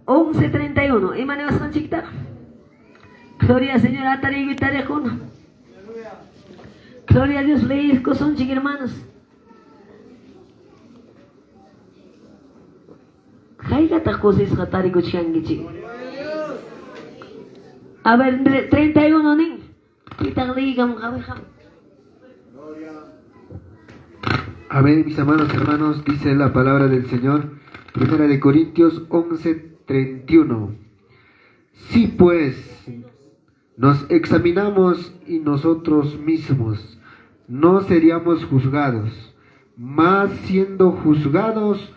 11:31. Imanewas ng chikta. Gloria al Señor, atari guitarra con. Gloria a Dios, leí son chicos hermanos. Kaya takosis katari ko chiangichi. A ver, 31 ning. Kitang ligam kabiham. A ver, mis amados hermanos, dice la palabra del Señor, 1 de Corintios 11:31. Sí, pues, nos examinamos y nosotros mismos no seríamos juzgados, mas siendo juzgados,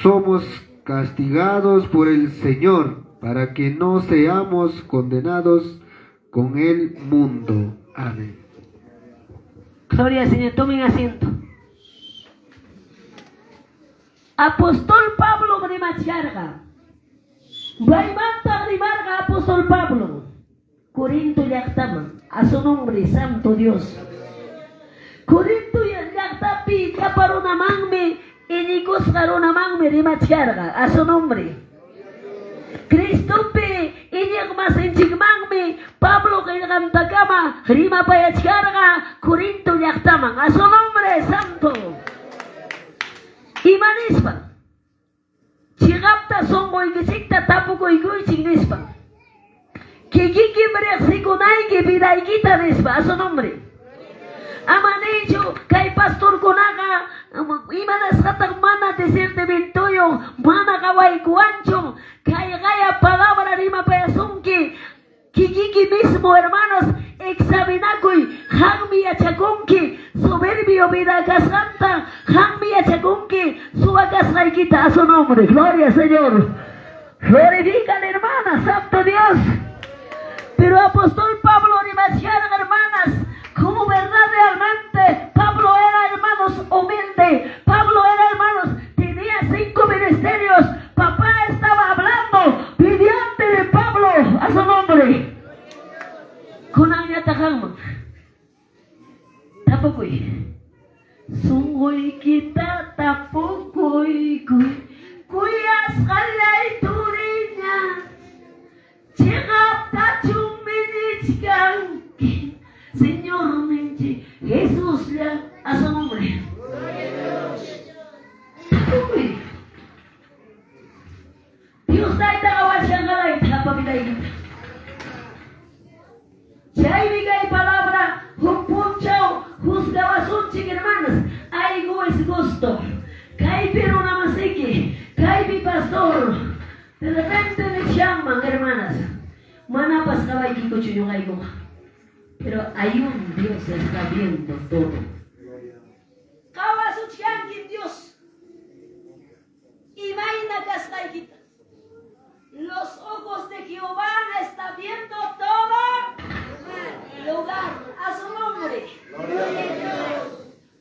somos castigados por el Señor, para que no seamos condenados con el mundo. Amén. Gloria al Señor, tomen asiento. Apóstol Pablo de Macharga. Baimanta Rimarga, Apóstol Pablo. Corinto Yactama, a su nombre, Santo Dios. Corinto Yactapi, Caparonamangme, Enicos Caronamangme de Macharga, a su nombre. Cristope, Inyagmas en Chigmangme, Pablo Gilgantacama, Rima Payacharga, Corinto Yactama, a su nombre, Santo. Imanispa. Chigapta songo igisikta tapuko igui chignispa. Kikiki brexikunai que vidaigita nispa, a su nombre. Amanejo, kay pastor konaga, imanas katak mana deserte ventoyo, mana kawai kuancho, kay gaya palabra rima payasunki, kikiki mismo hermanos, examinakui, hangmi achakunki, soberbio vida casanta, hangmi achakunki, suakasraikita, a su nombre, gloria Señor. Glorifican hermanas, santo Dios. Pero apóstol Pablo Rimachiaran, hermanas, como verdad realmente, Pablo era, hermanos, humilde. Pablo era, hermanos, tenía 5 ministerios. Papá estaba hablando, pidiente de Pablo, a su nombre. Con Añatahama. Tapokoy. Sungoy kita tapokoy. Kuyas kalay turinya. Chegap tachum minichkan. Señor Menchi, Jesús ya a su nombre. Dios da ita kawasyangalay tapabitay. Chay bigay palabra, humpunchaw, juzgawasunchik hermanas, ay es gusto. Kay pero namasiki, kay mi pastor. De repente me llaman, hermanas. Manapas kaway kiko chunyong ko. Pero hay un Dios que está viendo todo. Kawasuchiankin Dios. Imaina kastaikita. Los ojos de Jehová están viendo todo lugar. A su nombre.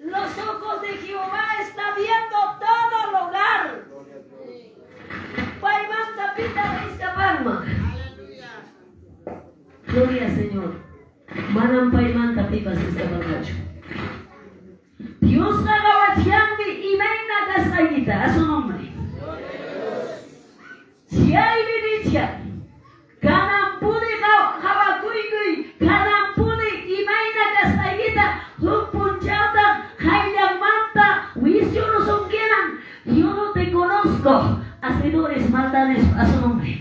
Los ojos de Jehová están viendo todo lugar. Paimanta pita de esta palma. Gloria al Señor. Manampay man tapipas esta borracho. Dios nagawachyangi imaina kasayita, a su nombre. Si hay vinicia, kanampuni hawakuigui, kanampuni imaina kasayita, humpunchata, haydamanta, wisyo no son quieran, yo no te conozco, hacedores maldades, a su nombre.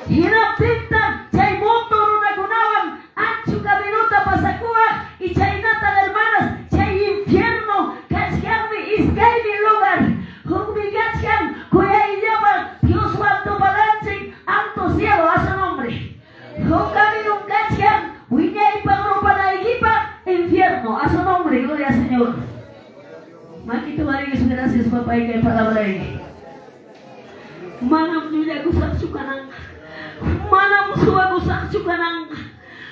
Hiraptinta, chay moto runakunawan, ancho caminota pasakua, y chaynata hermanas, chay infierno, kachkanmi, iskaymi lugar, hukmi kachkan, kuya llama, Dios alto palanche, alto cielo, a su nombre. Hukami un kachkan, wiñay pagrupa na equipa, infierno, a su nombre, gloria al Señor. Makito maringis, gracias papá y que palabra ahí. Manam nyuya gusak sukanang. Manam suago saksukanang.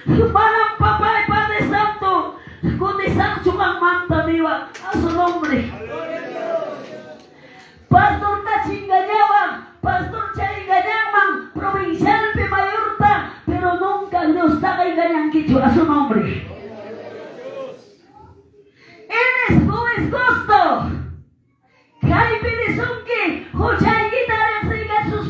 Manam papay Padre Santo. Kundi saksukang manta diwa. A su nombre. Pastor Tachingañawa. Pastor Charingañamang. Provincial de Mayorta. Pero nunca Dios está engañando kichu. A su nombre. Él es gusto. Kay pilisunki. Huchay guitarra siga sus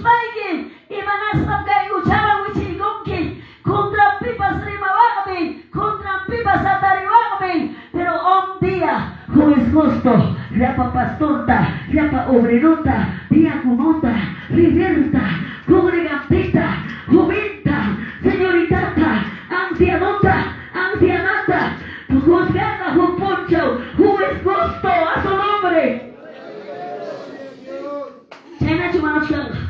pa obrerota, diaconota, liberta, congregantita, jovinta, señoritata, ancianota, ancianata, juzgada, juponcho, juezgosto, a su nombre. China chumano changa.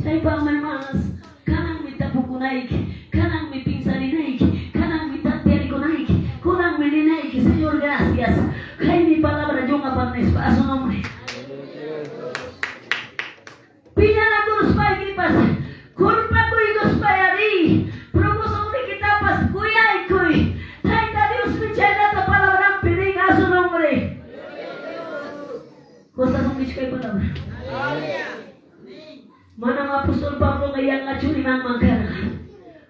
Chay pa hermanas, kanang mi tapukunaik, kanang mi pinsarinaik, kanang mi tatiarikonaik, kunang mi linaik, Señor, gracias. Kay mi palabra yung apanes pa, a su nombre. Pinala ko los paikipas, kulpa ko igos payari, promosong ni kita pas kuyay kuy, tay na Dios mi chayna ta palabrang piling, a su nombre. Costa son mis kay palabra. Manang apostol Pablo ngayon nga chuni mang mangkarga.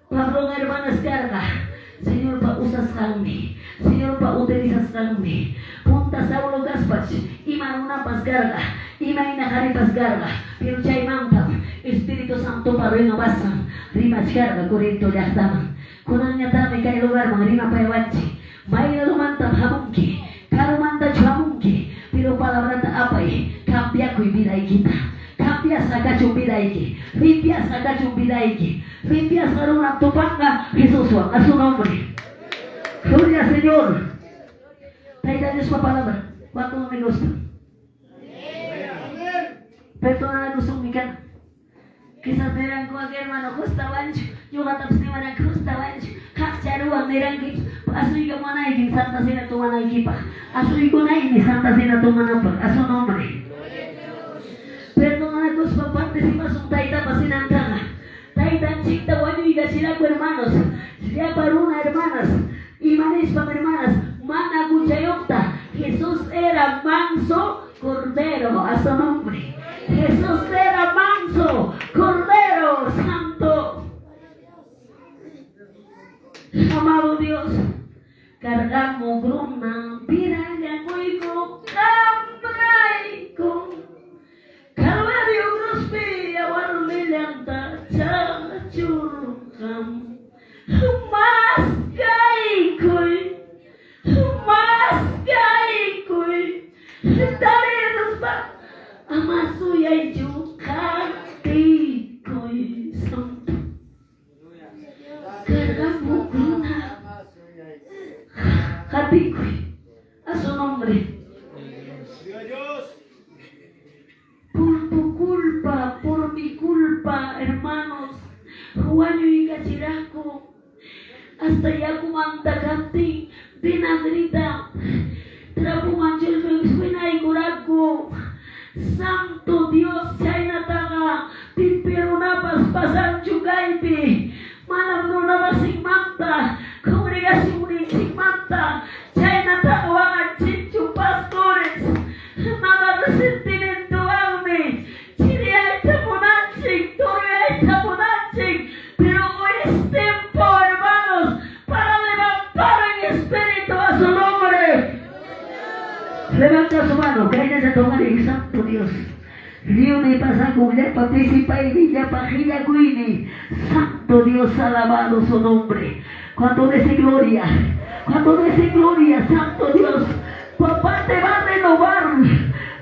Pablo nga hermanas karga. Señor, pausas kami. Señor, pautilizas kami. Punta sa ulo gaspach. Ima una pas karga. Ima inahari pas karga. Pero chay mangtam. Espiritu Santo para renovasan. Rimas karga, Corinto yaktaman. Kunang nyatami kay lugar mga rima payawanchi. May nalumantam hamungki. Karumanda chamungki. Pero palabra ta apay. Kampya ko'y biday kita. Limpia saca chumbidaiki, limpia saca chumbidaiki, limpia saruna tupanga, Jesús a su nombre. Gloria al Señor. Traiga Dios la palabra. ¿Cuánto no me gusta? Perdona la gusto mi cara. Quizás dirán cualquier hermano justa bancho, yo gatap si manan justa bancho, hacharuan dirán que asui que manay que santa sina tu manay kipa, asui kunay ni santa sina tu manapa, a su nombre. Perdona a tus papás si más un taita pasinantana. Taita chicta guayo y gachiraco hermanos. Ya para una hermanas. Y manispa hermanas. Mana guchayopta. Jesús era manso cordero a su nombre. Jesús era manso cordero santo. Amado Dios. Cargamos gruna. Piraya muigo. Cambraico. Calvario Grospia Warmilanta Chachurkam Maskaikui Tarenos ba Amasuyay Jukatikoy Santo Cargamukuna Katikoy a su nombre. Por mi culpa, hermanos, Juanyo y Cachiraco, hasta ya kumandagati, Binagrita, Trapumanchel, Suena y Curaco, Santo Dios, Chaynataga, Pipirunapas, Pasan Chugaipi, Manabrunapas sin manta, Congregación sin manta, Chaynataga, Chichu Pastores, nada resentimiento a mí. Pero hoy es tiempo, hermanos, para levantar en espíritu a su nombre. Levanta su mano, cállate a tomar el Santo Dios. Río me pasa con ya participa y Villa Pajilla Guini. Santo Dios, alabado su nombre. Cuando dice gloria, Santo Dios, papá te va a renovar.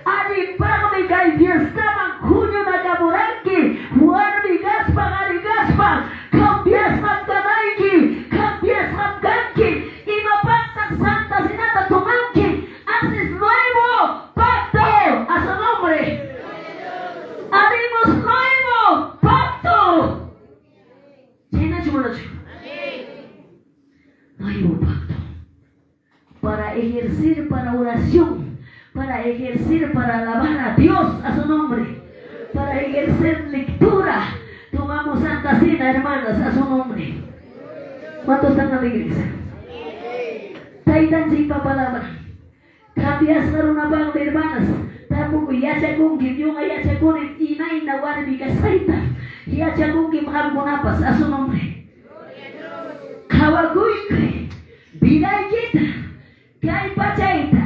Ali parmi kay fiesta junio na kaburaki warmi gaspa ari gaspa kampias magkanaiki kampias magkanki imapatak santa sinata tumanki haces nuevo pacto a su nombre haremos nuevo pacto llena chumanacho nuevo pacto para ejercer para oración, para ejercer, para alabar a Dios a su nombre, para ejercer lectura. Tomamos Santa Cena, hermanas, a su nombre. ¿Cuántos están en la iglesia? Taitan sin palabra. Cambias para una banda, hermanas. Tampoco ya se con que yo ya se con el inay na warbi kasaita. Ya se con que mahal kunapas a su nombre. Kawaguy, biday kita, kay pachaita.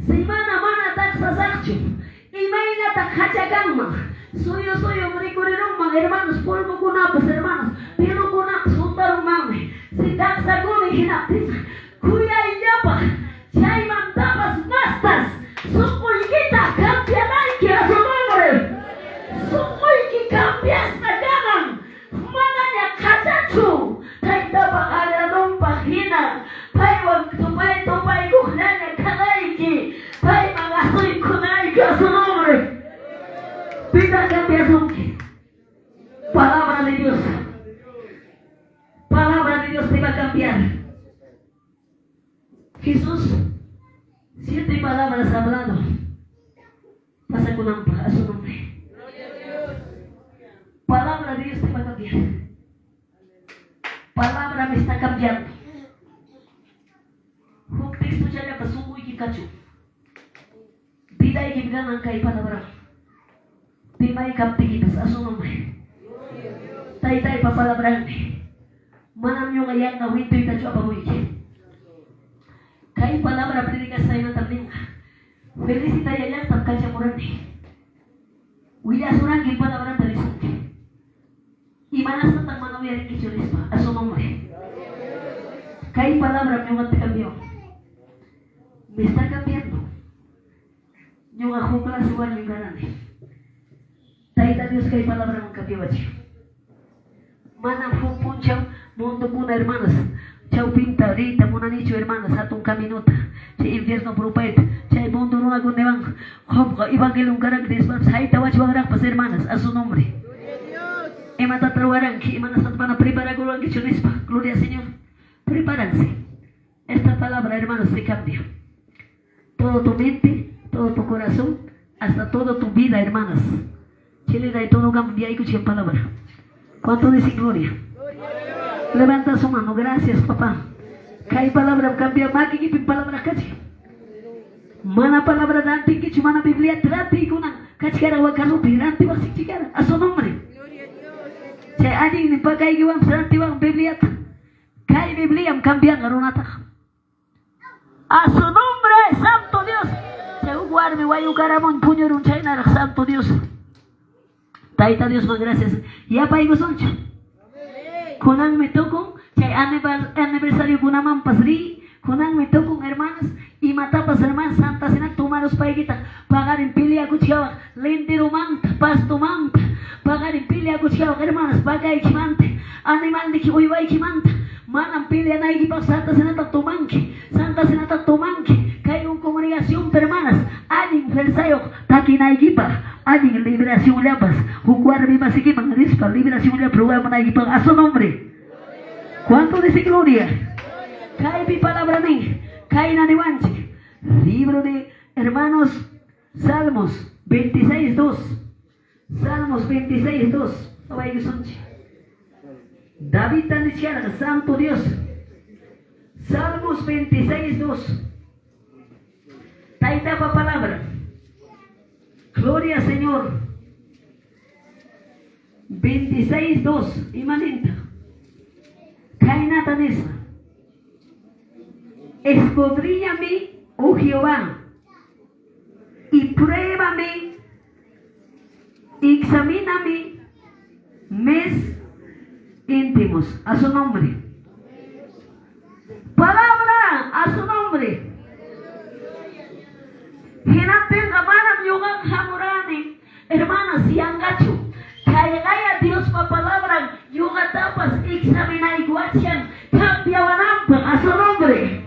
Semana mana tak sasakchu. Imaina tak hachagama. Soyo merikureruma, hermanos, polvo kunapas, hermanos. Pero kunapas juntaron mame. Si tak saguni hinapis. Kuya inyapa. Chay mantapas mastas. Sukul kita. nombre. Vida cambia sonke. Palabra de Dios. Palabra de Dios te va a cambiar. Jesús, 7 palabras hablado. Pasa con hampa a su nombre. Palabra de Dios te va a cambiar. Palabra me está cambiando. Un texto ya le pasó muy kikachu. Vida y que ganan cae palabra. Tema y captiquitas a su nombre. Tai pa palabra. Manam yung ayan na winto itachu apahuiki. Kai palabra predica sa ina también. Felicita y allá tam kacha morante. Willa surang gil palabra talisante. Y manas na tam manawi ari kichulispa a su nombre. Kai palabra me te cambió. Me está cambiando. Yung ako clase wan yung ganane. Taita Dios kai palabra me cambió bachi. Mana fupun chau mundo puna hermanas. Chau pinta ahorita muna nicho hermanas atong kaminuta. Che infierno propet. Che mundo no agun nebang. Hop evangelium karang despan sai tawach warak pas hermanas a su nombre. Emata trawarang ki manas at pana prepara gurang kichunispa. Gloria al Señor. Prepárense. Esta palabra, hermanos, se cambia. Todo tu mente, todo tu corazón, hasta toda tu vida, hermanas. Chile da y todo cambia y escuchen palabra. ¿Cuánto dice gloria? Levanta su mano, gracias, papá. Kai palabra cambia más que palabra cachi. Mana palabra dante que mana Biblia trate y kuna cachara wakalu pirante wa sichikara a su nombre. Se ani ni pakai que van trate wa Biblia. Kai Biblia cambian garunata. A su nombre, Santo Dios. Se guarme guayu caramon puño un chaina, Santo Dios. Taita Dios más gracias. Ya paigo soncho. Kunang me toco, chay aniversario kunaman pasri. Kunang me toco hermanas y matapas hermanas santa sena tomaros paiguita. Pagar en pilia cuchillaba, lentero manta, pasto manta. Pagar en pilia cuchillaba hermanas, paga y chimante. Animal de chihuahua y chimanta. Manam pilia na ikipak santa senata tomanque. Santa senata tomanque. Cae una congregación hermanas. Adin versayo takina ikipak. Adin liberación llapas. Jucuar viva sikiman rispa. Liberación llapas. Programa na ikipak. A su nombre. ¿Cuánto dice gloria? Cae mi palabra ni. Cae na niwanche. Libro de hermanos. Salmos 26:2. Salmos 26:2. Away sonche. David tan diciendo, Santo Dios. Salmos 26:2. Taita pa palabra. Gloria Señor. 26:2. Imanenta. Kaina tanesa. Escudriñame, oh Jehová, y pruébame, examíname, mes íntimos, a su nombre. Palabra, a su nombre. Hinapin amanan yugang hamurani, hermanas y angacho. Kaya Dios pa palabra, yuga tapas examina iguachian, cambia wanampa, a su nombre.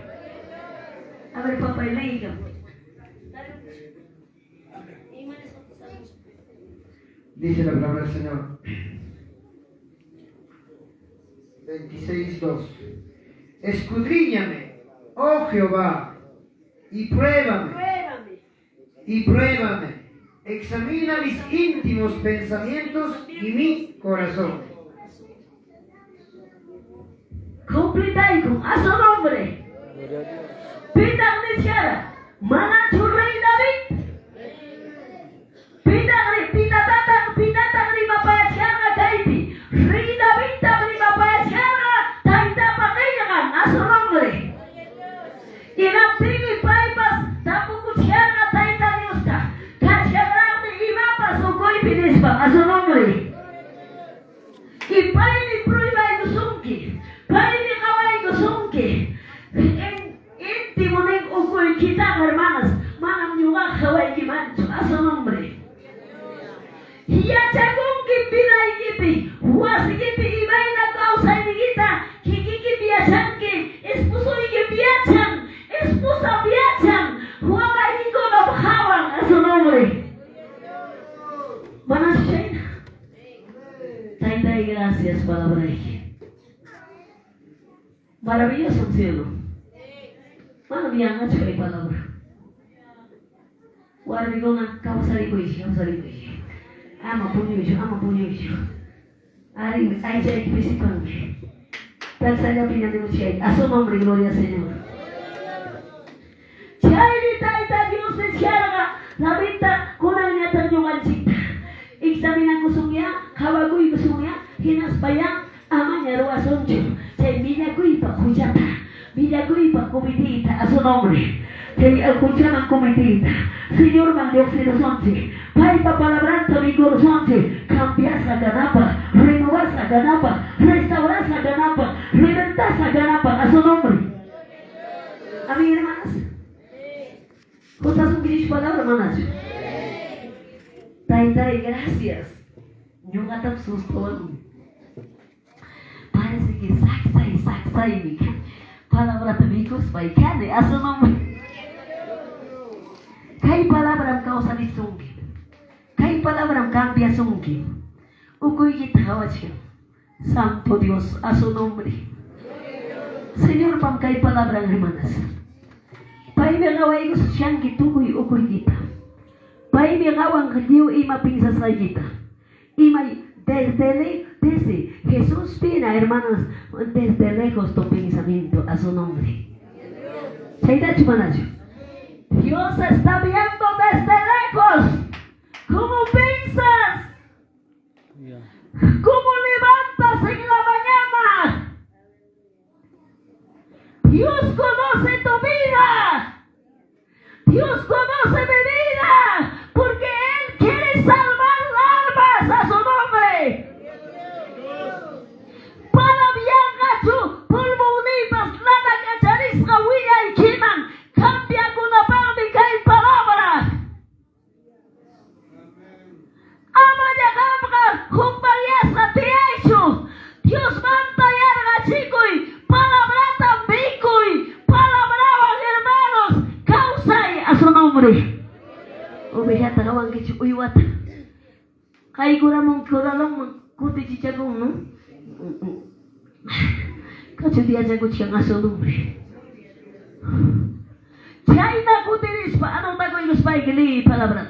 A ver, papá, y leiga. Dice la palabra del Señor. 26:2. Escudriñame, oh Jehová, y pruébame, y pruébame, examina mis íntimos pensamientos y mi corazón. Completaicum, a su nombre. Pidang ni siya, mana churray David. Pinatang ni mapayasyaga kaipi. Rey David ni mapayasyaga, taita pakayakan, a su nombre. Inampimi paipas, tapukutyaga taita Dios. Kasyarami imapas, ukoy pinispa, a su nombre. Ipay ni prueba y gusungki. Pay ni kaway gusungki. Intimo ning ukoy kita, hermanas. Manam nyuga kaway kimancho, a su nombre. Ya chagungki pinay kipi. Huwasi kipi imay na kausa inigita. Kikiki biachanki. Espuso iki biachan. Espusa biachan. Huwaka iko na bahawang, a su nombre. Gracias, palabra. Maravilloso cielo. Maravilloso hay palabra. Guardigona, kausari kuishi. Ama puño yo. Ay, ya principal. Tal saya piña de muchai. A su nombre, gloria Señor. Chaita Dios se charga. La venta con aña ternyongan cita. Examina kusungya, kawagui kusungya, hinas bayang, amanya ruas soncho. Chay mina kuipa kujata. Mina kuipa comitita a su nombre. Chay escuchaban comitita. Señor Dios sonche. Paipa palabranta mi corazonche. Cambias la ganapa, renovas la ganapa, restauras la ganapa, reventas la ganapa a su nombre. Amén, hermanas. ¿Cuántas son mis palabras, hermanas? Tai, gracias. Yo gatam susto. Parece que sacsai, palabra amigos, baikane, a su nombre. Kai palabra causa de sungi. Kai palabra cambia sungi. Ukui gitawachi. Santo Dios, a su nombre. Señor, pam kai palabra, hermanas. Pai me gawai gus shangi tukui ukui gita. Pai me gawang diu ima pinza sayita. Ima desde Jesús pina, hermanas, desde lejos tu pensamiento a su nombre. Seida chumanacho. Dios está viendo desde lejos. ¿Cómo piensas? ¿Cómo levantas en la mañana? Dios conoce tu vida. Dios conoce mi vida. Porque Él quiere salvar almas a su nombre. Para viajar polvo unidas, nada cacharisca, huilla y quiman. Cambia con una parte que hay palabra. Amaya gabra, jumbariasa te hecho. Dios manda yarga chico y palabra tambico y palabra hermanos. Causa a su nombre. Obejata kawan kichu uyuat. Kai kuramong kuralong kuti chichagong no. Kachu dia jago chiang a su nombre. Chaina kutiris pa anong tago yung spay gili palabra.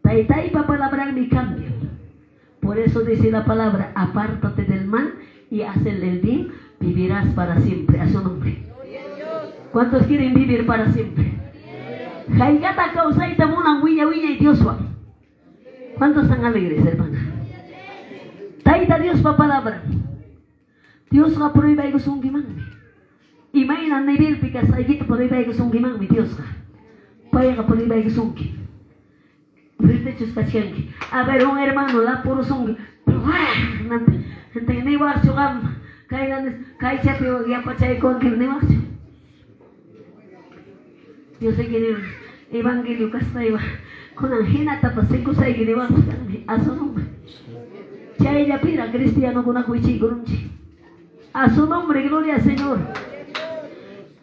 Tai pa palabra mi cambio. Por eso dice la palabra, apártate del mal y haz el bien, vivirás para siempre. A su nombre. ¿Cuántos quieren vivir para siempre? Jaigata causa y tamunan huilla y Dios va. ¿Cuántos están alegres, hermana? Taita Dios pa palabra. Dios la prueba y gusong gimang. Imagina nivel pika sa igit prueba y gusong gimang mi Dios ka. Paya ka prueba y gusong gimang. A ver, un hermano, la puro son. Gente, ni vas a kai chapi ya pachay con que ni vas. Yo sé que el evangelio casta iba con angina tapasico sai que vas a su nombre. Chay ya pira cristiano con acuichi grunchi. A su nombre, gloria al Señor.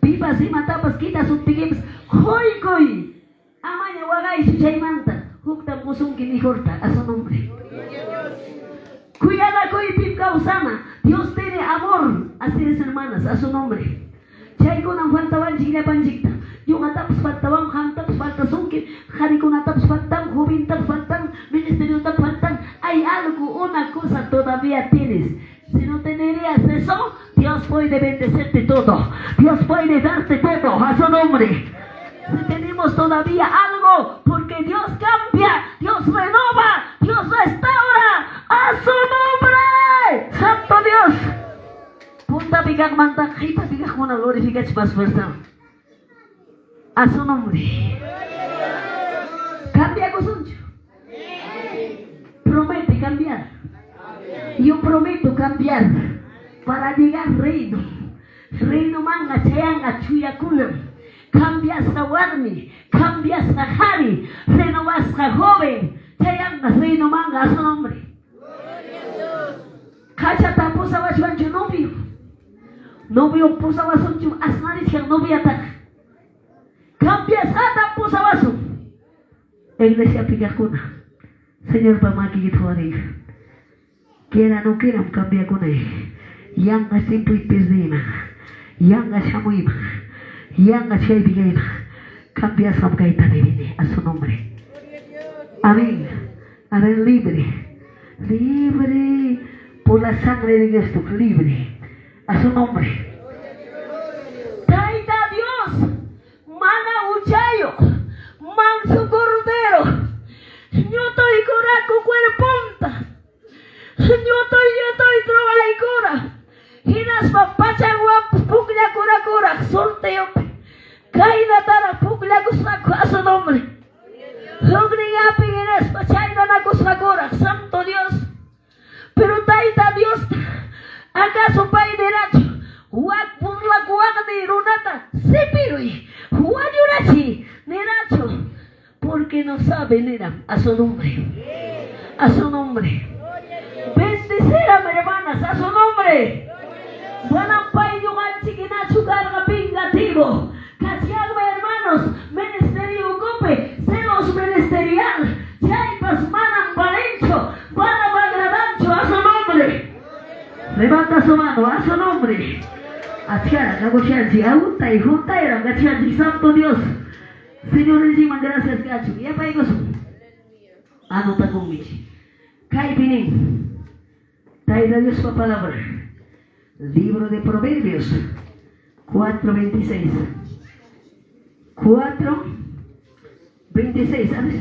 Pipa si matapas quita sus piquips. Koi. Amanya wagay su chay manta. Hukta musung kini corta a su nombre. Cuidada coi pip causana. Dios tiene amor. Así es, hermanas, a su nombre. Chay con ang faltawan chila panjikta. Yung ataps faltawan, hantaps faltasungkin. Hari con ataps faltan, juvintaps faltan, ministerio taps faltan. Hay algo, una cosa todavía tienes. Si no tendrías eso, Dios puede bendecirte todo. Dios puede darte todo a su nombre. Si tenemos todavía algo, porque Dios cambia, Dios renova, Dios restaura, a su nombre, Santo Dios. Punta pigak mantak, hita pigak muna glorifica más fuerza. A su nombre. Cambia cosuncho. Promete cambiar. Yo prometo cambiar para llegar al reino. Reino manga, chayanga, chuyakulam. Cambias a warmi, cambias a hari, renovas a joven, chayanga, reino manga, a su nombre. Cachata pusa wachuancho novio. Novio pusa wasuncho, asnari chang novia tak. Cambias a pusa wasu. Iglesia pigakuna. Señor pamaki gituari. Quiera no quiera cambia con él. Yang simple pisdina. Yang shamuima. Yang shaibigaima. Cambia samkaita divine a su nombre. Amén. Amén, libre. Libre por la sangre de Cristo. Libre a su nombre. Taita Dios. Mana uchayo. Manso cordero. Yo estoy coraco cuerponta. Yo estoy trova y cora. Hinas papacha guap puglia cora sorteo. Caída tara puglia gusaco a su nombre. Logriga pigueres pachaida na cosacora. Santo Dios. Pero taita Dios. ¿Acaso pai derecho? Huac por la cuaca de runata. Sepirui. Huayurachi. Neracho. Porque no saben era a su nombre. A su nombre. Bendecirame, hermanas, a su nombre. Buenas pay yugan chiquina chucar pingativo. Casiagme, hermanos, ministerio ocupe, celos ministerial. Chaipas manan palencho, para bagradancho, a su nombre. Levanta su mano, a su nombre. Achara, cagochianchi, aunta y junta era, gachianchi, santo Dios. Señor, encima, gracias, gacho. Ya para eso. Anota conmigo. Caipinin. Trae Dios su palabra. Libro de Proverbios 4:26. 4:26, ¿sabes?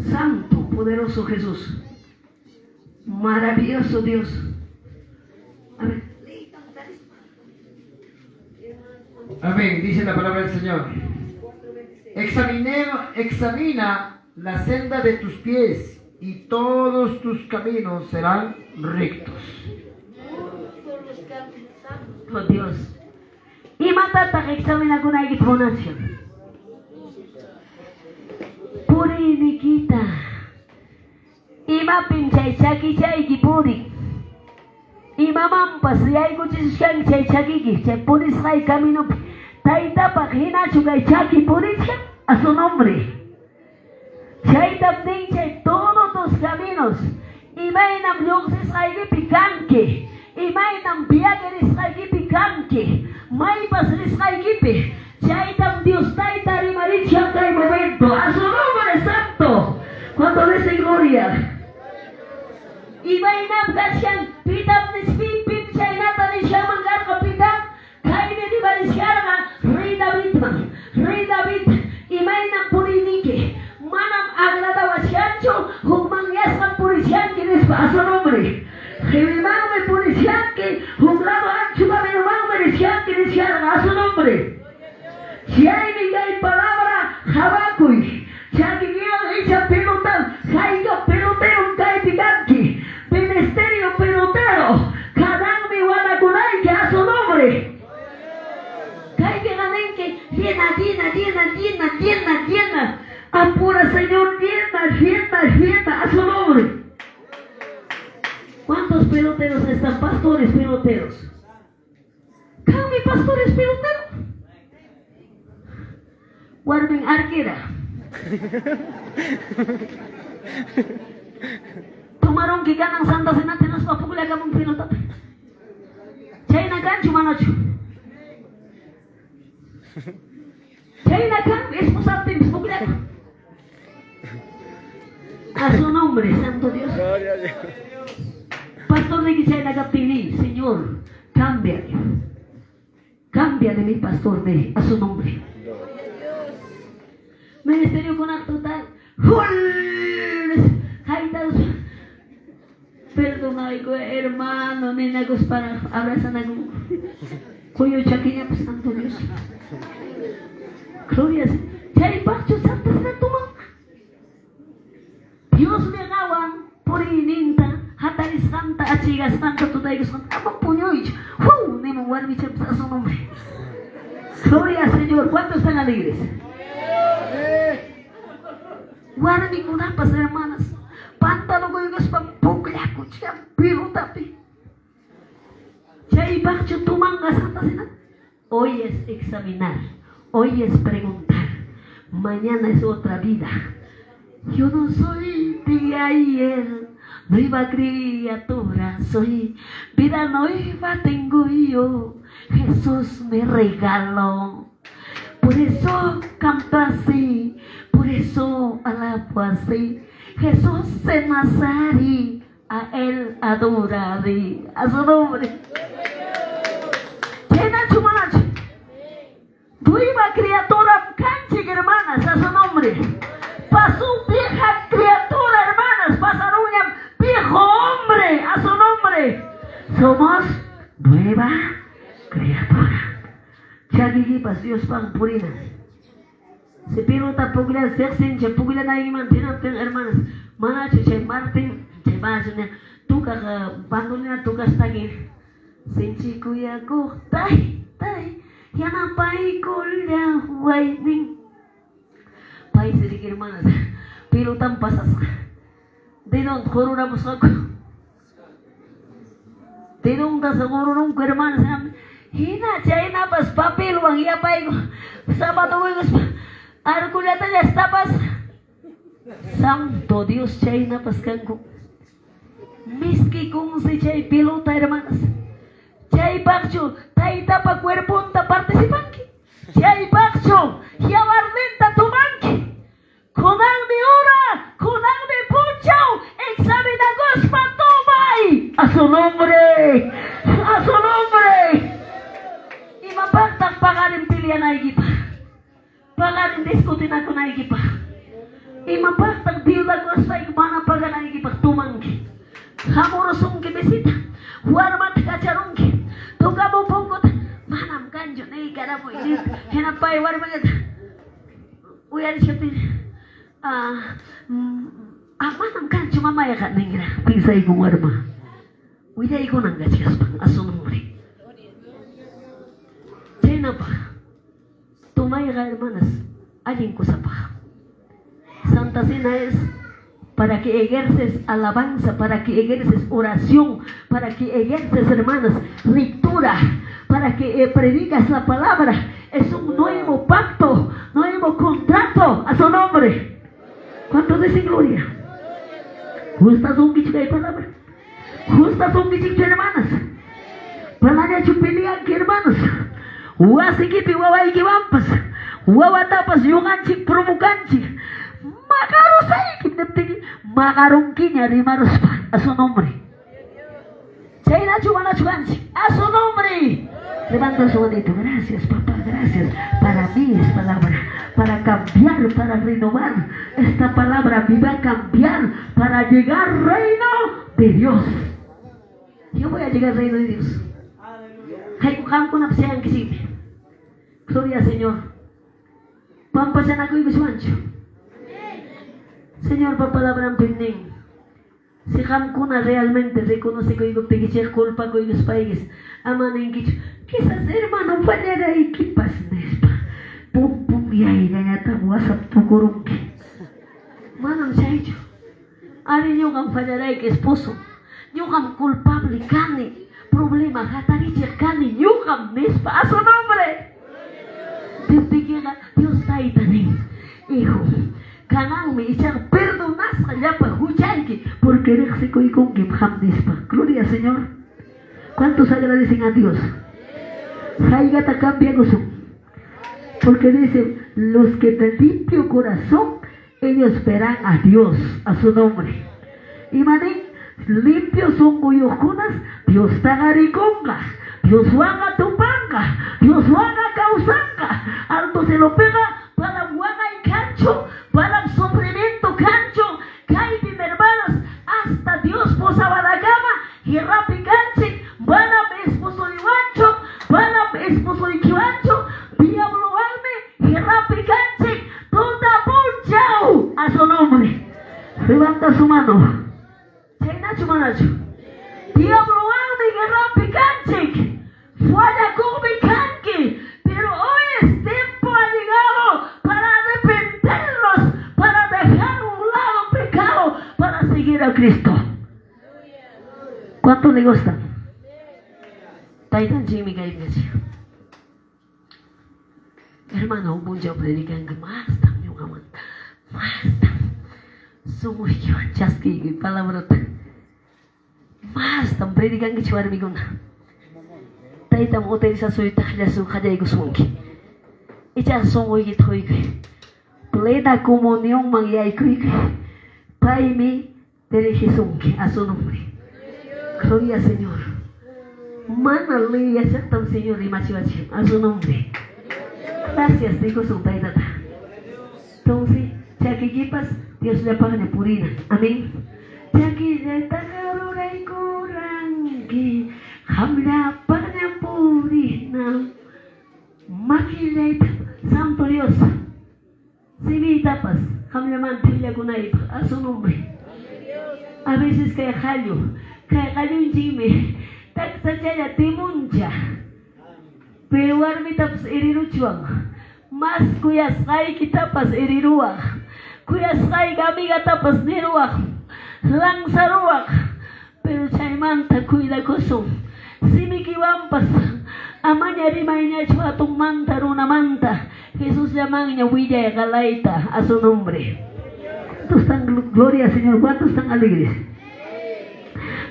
Santo, poderoso Jesús. Maravilloso Dios. A ver. Amén, dice la palabra del Señor. Examina la senda de tus pies y todos tus caminos serán rectos. Oh Dios. Y matata examina con la pronunciación. Puri Nikita. Ima pinchay chaki chay puri. Ima mampas yay kuchis chan chay chaki chay puri sai camino. Taita pagina chugay chaki puri a su nombre. Chay también chay todos tus caminos. Imainam yuxis ay picanque. Imainam piageris ay picanque. Maipas ris ay Chaitam Dios taita rimaricha kay momento. A su nombre santo. Cuando dice gloria. Imainam gasyan pitam nispipim chaynata ni shamangar kapitam. Kaine di barisharga Rey David. Rey David. Imainam purinike. Manam agrada wasyancho. Hukman yasan purisyanki nispa. A su nombre. Jimimame purisyanki. Huklado ancho kaminumame risyanki nisharga. A su nombre. Si hay mi palabra, Habacuc, si alguien dice pelotero, caiga pelotero, cae picante, ministerio pelotero, cada mi guanagunay que a su nombre. Caiga ganenque, llena, apura Señor, llena, a su nombre. ¿Cuántos peloteros están? Pastores peloteros. ¿Cada mi pastores peloteros? Warming arquera. Tumarong giga ng Santa Cena tinas papugla ka mong pinotap. China kan chumanacho. China kan esposarte papugla. A su nombre, Santo Dios. Pastor de China Capini, Señor, cámbiale. Cámbiale mi pastor de a su nombre. Ministerio con acto tal. Perdona, hermano, nenagos para abrazar a un cuyo chaquilla, pues santo Dios. Gloria a Dios. Chay pacho santa será tu mamá. Dios me agawan por ininta. Hataris santa, achigas santa, tutayos santa. Ama puño y ni me voy a michar a su nombre. Gloria al Señor. ¿Cuántos están alegres? Guarda mi kunapas, hermanas. Pantalo ko yung pampugla ko siya. Pero tapi. Chay bakcho tumanga santa sina. Hoy es examinar. Hoy es preguntar. Mañana es otra vida. Yo no soy de ayer. nueva criatura soy, vida nueva tengo yo, Jesús me regaló. Por eso canto así, por eso alabo así, Jesús de Nazaret, a Él adoraré, a su nombre. Nueva criatura canche, hermanas, a su nombre. Pasó vieja criatura, hermanas, pasaron un viejo hombre, a su nombre. Somos nueva criatura. Chagigi pas Dios pang purina. Se pilota pugla sexin, che pugla na iman tinapten, hermanas. Mana che Martin, che basnya. Tu ka bandulnya tu ka stagi. Sinchi kuya ko, tai. Yan ang pai kulya waiting. Pai sedikit hermanas. Pilotan pasas. They don't korura musako. They don't kasagururong ko hermanas. Hina China pas papel wang iya pai ko. Sabato ko arkulyata ya tapas. Santo Dios China pas kanko. Miski kung si chay pilota hermanas. Chay bakcho, taita pa cuerpo ta participanki. Chay bakcho, ya barnenta tu manki. Kunang mi ura, kunang mi puchao, examina gospa tomay. A su nombre, a su nombre. Y mapagtag pagalim pilihan na ikipa. Pagalim diskutin ako na ikipa. Y mapagtag biuda gospa ikmana paga na ikipa tumangki. Hamurosong kibisita, warmat kacharongki. Kamu pungkut manam kanjo nih karena mau ini henapa war banget uyar syuting manam kanjo mama ya kak nengira bisa iku warma uya iku nangga cias pang asun muri henapa tumay ka hermanas alguien kusapa Santa Cena es para que ejerces alabanza, para que ejerces oración, para que ejerces, hermanas, lectura, para que predicas la palabra. Es un nuevo pacto, nuevo contrato a su nombre. ¿Cuánto dicen gloria? Justas un bicho de palabra. Justas un bicho, hermanas. Palanya chupilian que hermanos. Uasikipi wawaiki wampas. Wawatapas yunganchik provocanchik. Makarong saya kipneptiki makarong kinya rimaros a su nombre. Chayna chumana chuanchi a su nombre. Levanta su manito. Gracias, papá, gracias. Para mí es palabra, para cambiar, para renovar. Esta palabra me va a cambiar para llegar al reino de Dios. Yo voy a llegar al reino de Dios. Gloria al Señor. Pampasan ako yung suancho. Señor, pa palabra pining. Si hamkuna realmente reconoce que yo pegué culpa con los países. Amanen que quizás hermano fallara y que pasnespa. Pum pum ya y ganata WhatsApp tukurunki. Manam chaicho. Ari yo kam fallara y que esposo. Yo kam culpable kani. Problema hatari kani yo kam nespa a su nombre. Dios está ahí también. Hijo. Kanang me echar perdonas allá para Huchanki porque eres seco y con quien hamdispa. Gloria al Señor. ¿Cuántos agradecen a Dios? Haigata cambia gozo. Porque dice, los que de limpio corazón, ellos verán a Dios, a su nombre. Y manen, limpios son goyojunas, Dios tagariconga, Dios huanga tupanga, Dios huanga causanga. Algo se lo pega para huanga y cancho. Para el sufrimiento cancho, cae hermanas, hasta Dios posaba la cama y rapi canche, van a mi esposo y guancho, van a mi esposo y guancho, diablo alme y rapi canche, toda punchao a su nombre. Levanta su mano. Chayna chumanacho. Diablo alme y rapi canche, fuera con mi canque, pero hoy es tiempo ha llegado para arrepentirnos, para dejar un lado pecado, para seguir a Cristo. ¿Cuánto le gusta? Taitan Jimmy Gaibesi. Hermano, un mucho predican que más también aman. Más también. Somos yo, chasqui, palabra. Basta, predikan ki chuar mi guna. Taita mo hotel sa suita kaya su kaya ko sungki. Icha songoy ki thoy ko. Plena comunión mangyay ko. Pai mi tere Jesungki a su nombre. Gloria Señor. Manali aceptan Señor y machivachi a su nombre. Gracias, digo su taita. Entonces, chaquiquipas, Dios le paga de purina. Amén. Chaquilla tagaruray kurangi, hamla paga de purina. Makilay, Santo Dios. Si mi tapas, hamla mantilla kunay a su nombre. A veces kaya halyo yung jime, taksachaya timuncha. Pero warmi tapas iriruchuang. Mas kuyasay kita pas iriruak. Kuyasay kami tapas niruak. Lang saruak. Pero chaymanta kuyda kusong. Simikiwampas. Amanya rimay niya chuatong manta runa manta. Jesús llaman niya Villa Galaita a su nombre. ¿Cuántos están, gloria Señor? ¿Cuántos están alegres?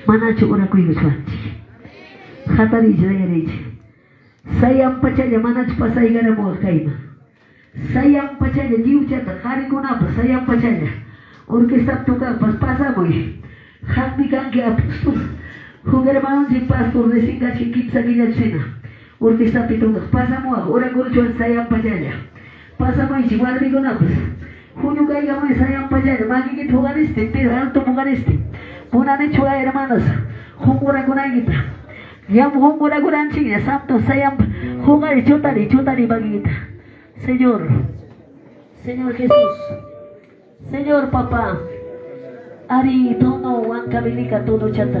Manacho ora kuy guswanchi. Hatari jayarich. Sayang pachaya manach pasay gara mo kaima. Sayang pachaya giuchata hari kunapa sayang pachaya. Orquesta toca pasa boy. Hakmi kanke apostol. Hugar manon si pastor de singa chiquit sagina china. Orquesta pitoga pasa mo ora gurchuan sayang pachaya. Pasa mo igual mi kunapa. Junio caiga mo sayang pachaya. Magigit hugariste, pero alto hugariste. Punane chua hermanos. Humura kunay kita. Yang humura-guran siya, santo sayang hungay chutari bagita. Señor Jesús, Señor Papá, Ari tono wan kabilika tono chata,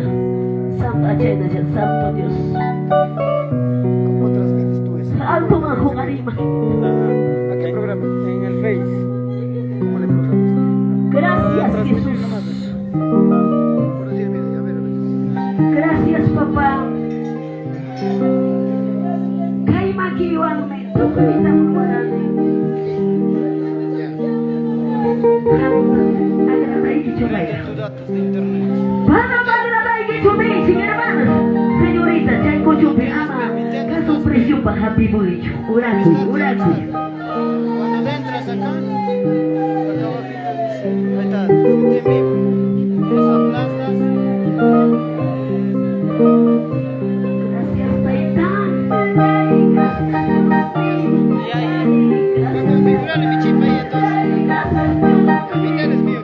Santo Achena, Santo Dios. ¿Cómo transmites tú eso? Alto man hungarima. ¿A qué programa? En el Face. ¿Cómo le programas? Gracias Jesús. Por decir, mira, a ver. Gracias Papá. Kay makiwan me, tukulita mo marami. Agradai que chumaya. Tus datos de internet. Para agradai que chumay, sin hermanas. Señorita, chay ko chumay ama. Kaso presyo pa happy boy. Urakuy. Cuando entras acá, acá abajito dice, ahí está, en vivo. Los aplastas. Gracias, Taitán. Gracias, Y ahí, configurale mi chip ahí entonces. Capitán es mío.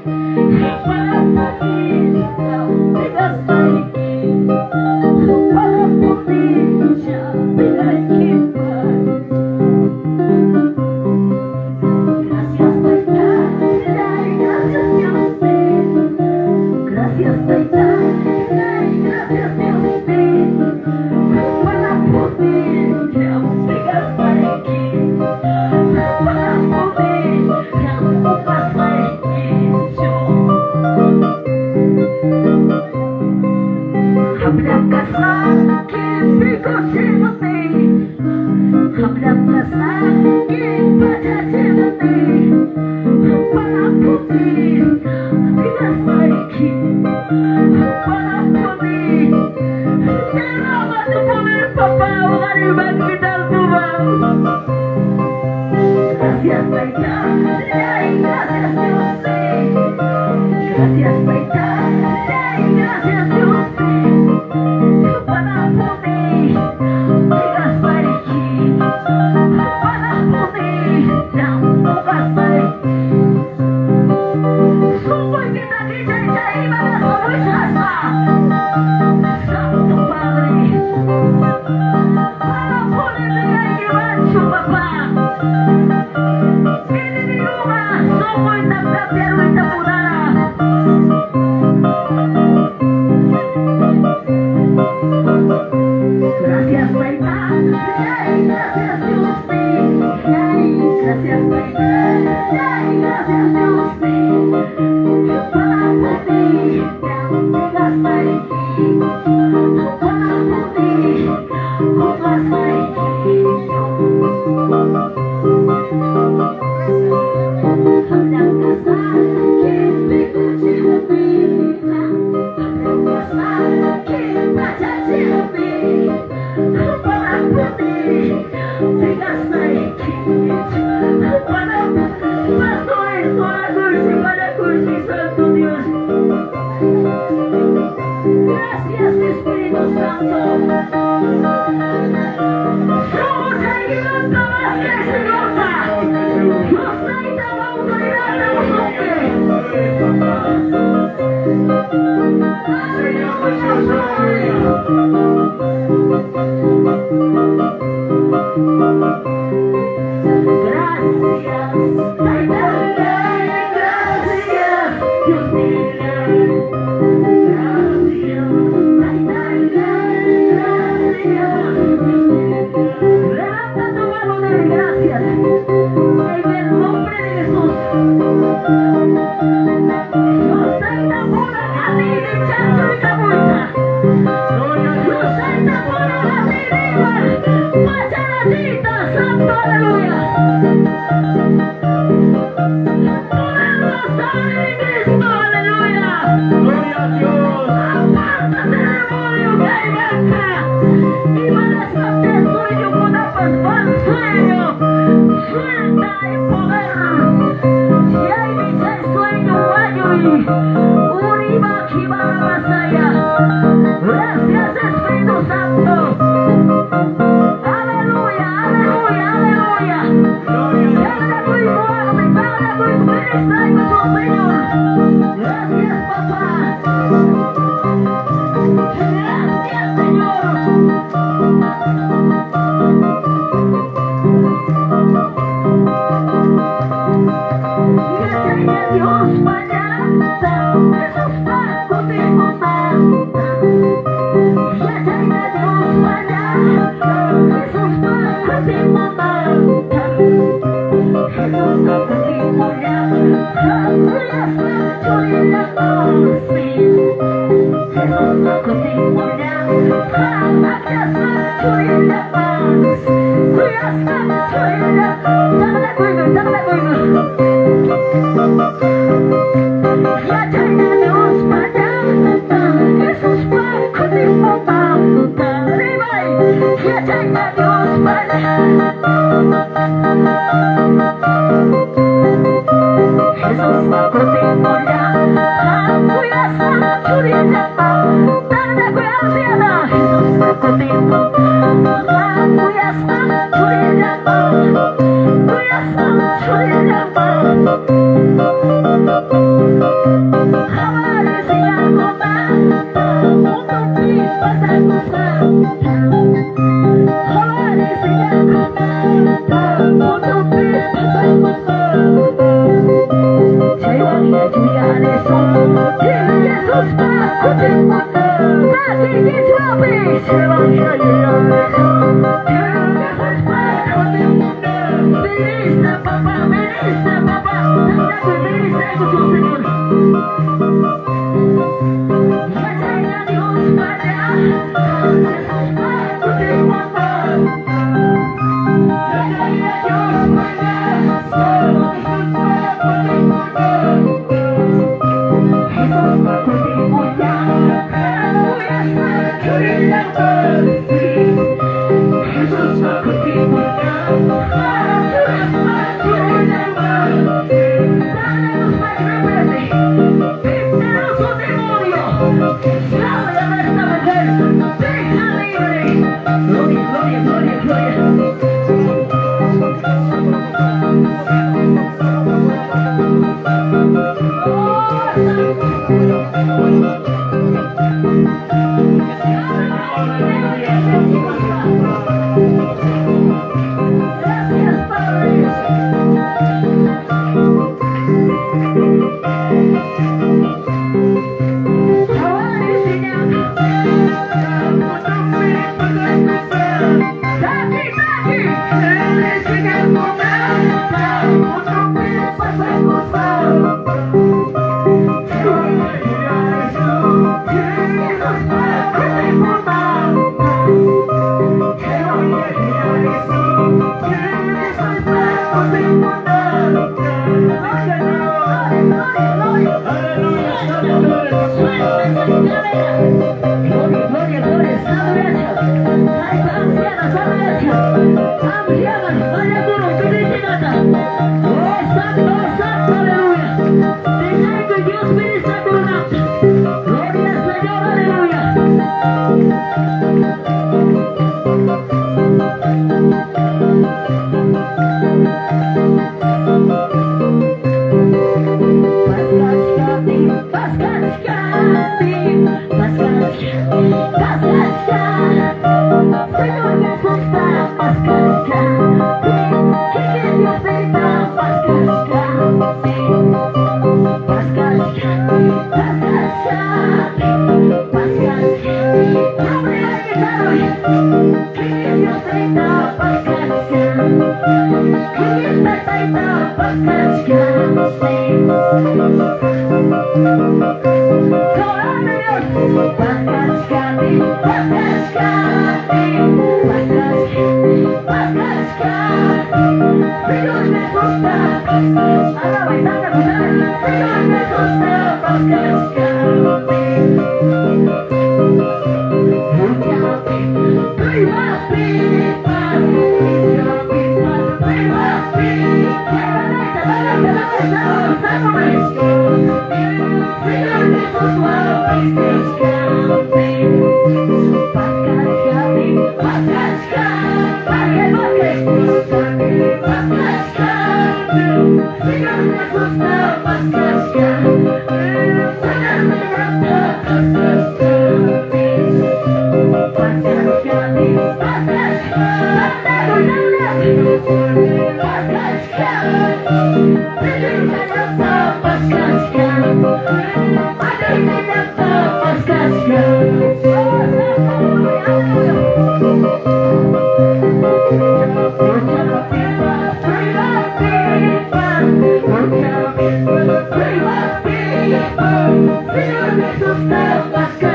Senhor me sustenta, casca.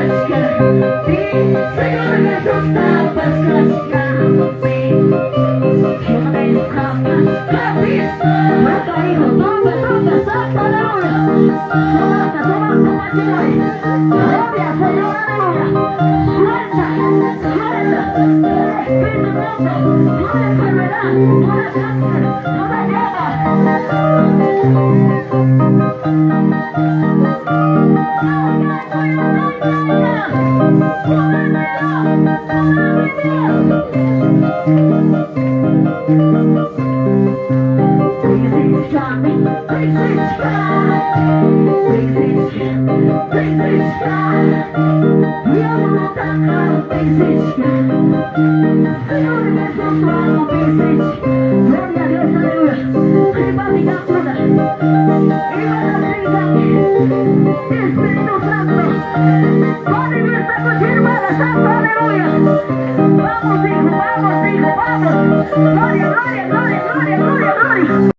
Senhor me sustenta, casca. Chama de escapa, cabeça. Mata aí, toma, sacanagem. Toma, de nós. Glória, Senhor, aleluia. Suelta. Espírito Santo, toda enfermedad, toda cáncer, toda guerra. Senhor, me abençoe, glória a Deus, aleluia.